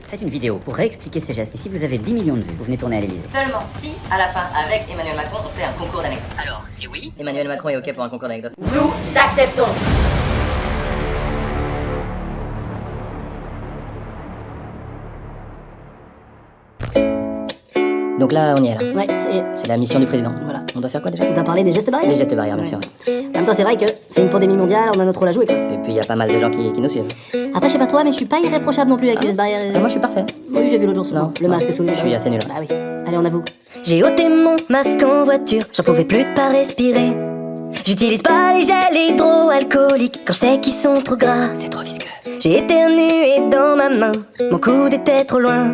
Faites une vidéo pour réexpliquer ces gestes. Et si vous avez 10 millions de vues, vous venez tourner à l'Elysée. Seulement si, à la fin, avec Emmanuel Macron, on fait un concours d'anecdotes. Alors, si oui, Emmanuel Macron est OK pour un concours d'anecdotes. nous acceptons. Donc là, on y est là. Ouais, ça y est. C'est la mission du président. Voilà. On doit faire quoi déjà? On va parler des gestes barrières. Les gestes barrières, bien sûr. En même temps, c'est vrai que c'est une pandémie mondiale, on a notre rôle à jouer, quoi. Et puis il y a pas mal de gens qui nous suivent. Après, je sais pas toi, mais je suis pas irréprochable non plus avec les gestes barrières. Ah, moi je suis parfait. Oui, j'ai vu l'autre jour souvent. Non. Le masque sous le nez. Je suis assez nul. Ah oui. Allez, on avoue. J'ai ôté mon masque en voiture, j'en pouvais plus de pas respirer. J'utilise pas les gels hydroalcooliques quand je sais qu'ils sont trop gras. C'est trop visqueux. J'ai éternué dans ma main, mon coude était trop loin.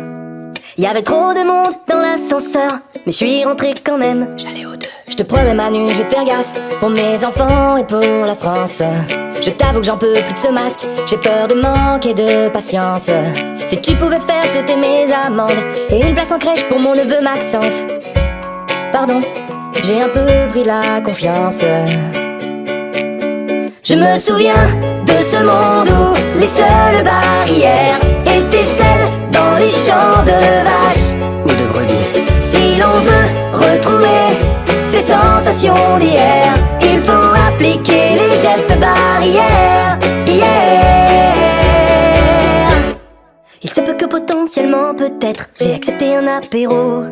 Y avait trop de monde dans l'ascenseur, mais je suis rentré quand même. J'allais aux deux. Je te promets Manu, je vais faire gaffe pour mes enfants et pour la France. Je t'avoue que j'en peux plus de ce masque, j'ai peur de manquer de patience. Si tu pouvais faire sauter mes amendes et une place en crèche pour mon neveu Maxence. Pardon, j'ai un peu pris la confiance. Je me souviens de ce monde où les seules barrières étaient celles dans les champs de vaches Ou de brebis. Si l'on veut retrouver ces sensations d'hier, il faut appliquer les gestes barrières. Hier. Il se peut que potentiellement, peut-être, j'ai accepté un apéro,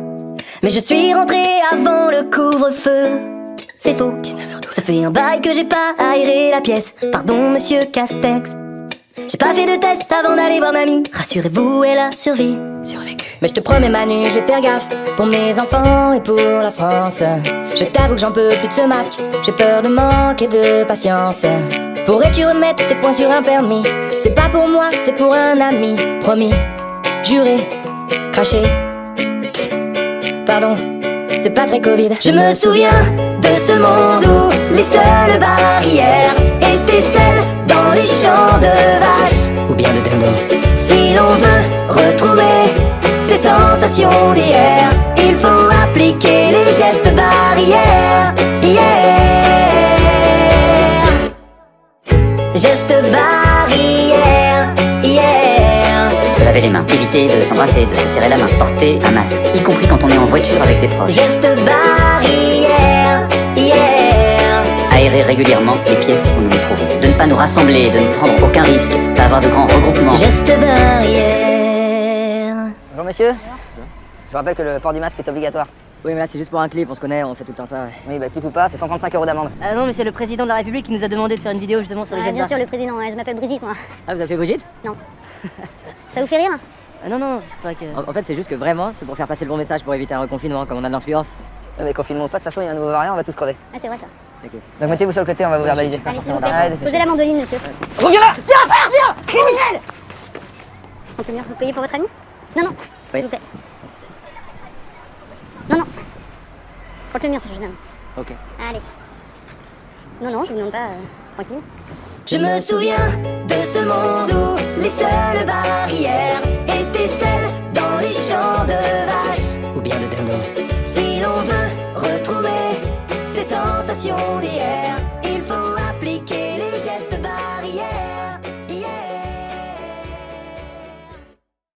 mais je suis rentré avant le couvre-feu. C'est faux, 19h12. Ça fait un bail que j'ai pas aéré la pièce. Pardon, monsieur Castex. J'ai pas fait de test avant d'aller voir mamie. Rassurez-vous, elle a survécu. Mais je te promets Manu, je vais faire gaffe pour mes enfants et pour la France. Je t'avoue que j'en peux plus de ce masque, j'ai peur de manquer de patience. Pourrais-tu remettre tes points sur un permis? C'est pas pour moi, c'est pour un ami. Promis, juré, craché. Pardon, c'est pas très Covid. Je me souviens de ce monde où les seules barrières étaient celles dans les champs de vaches Ou bien de dindon. Si l'on veut retrouver ces sensations d'hier, il faut appliquer les gestes barrières. Hier. Gestes barrières. Hier. Se laver les mains. Éviter de s'embrasser, de se serrer la main. Porter un masque. Y compris quand on est en voiture avec des proches. Gestes barrières. Hier. Aérer régulièrement les pièces où nous nous trouvons. De ne pas nous rassembler, de ne prendre aucun risque, pas avoir de grands regroupements. Gestes barrières. Bonjour messieurs. Je vous rappelle que le port du masque est obligatoire. Oui mais là c'est juste pour un clip, on se connaît, on fait tout le temps ça. Oui bah clip ou pas, c'est 135 € d'amende. Ah non, mais c'est le président de la République qui nous a demandé de faire une vidéo justement sur les gestes Bien sûr, barrières. le président, je m'appelle Brigitte, moi. Ah vous appelez Brigitte? Non. Ça vous fait rire? Ah non, non, c'est pas que. En fait c'est juste que vraiment, c'est pour faire passer le bon message pour éviter un reconfinement comme on a de l'influence. Mais confinement ou pas, de toute façon il y a un nouveau variant, on va tous crever. Ah, c'est vrai ça. Ok. Donc mettez-vous sur le côté, on va vous verbaliser. Allez, s'il vous Arrête, plaît. Posez la mandoline, monsieur. reviens là! Viens frère, viens! Criminel! On peut venir vous payer pour votre ami? Non, non, Oui. s'il vous plaît. Non, non. Porte le mur, ça je demande. Ok. Allez. Non, non, je vous demande pas. Tranquille. Je me souviens de ce monde où les seules barrières étaient celles dans les champs de vaches Ou bien de dindon. Si l'on veut retrouver ces sensations d'hier,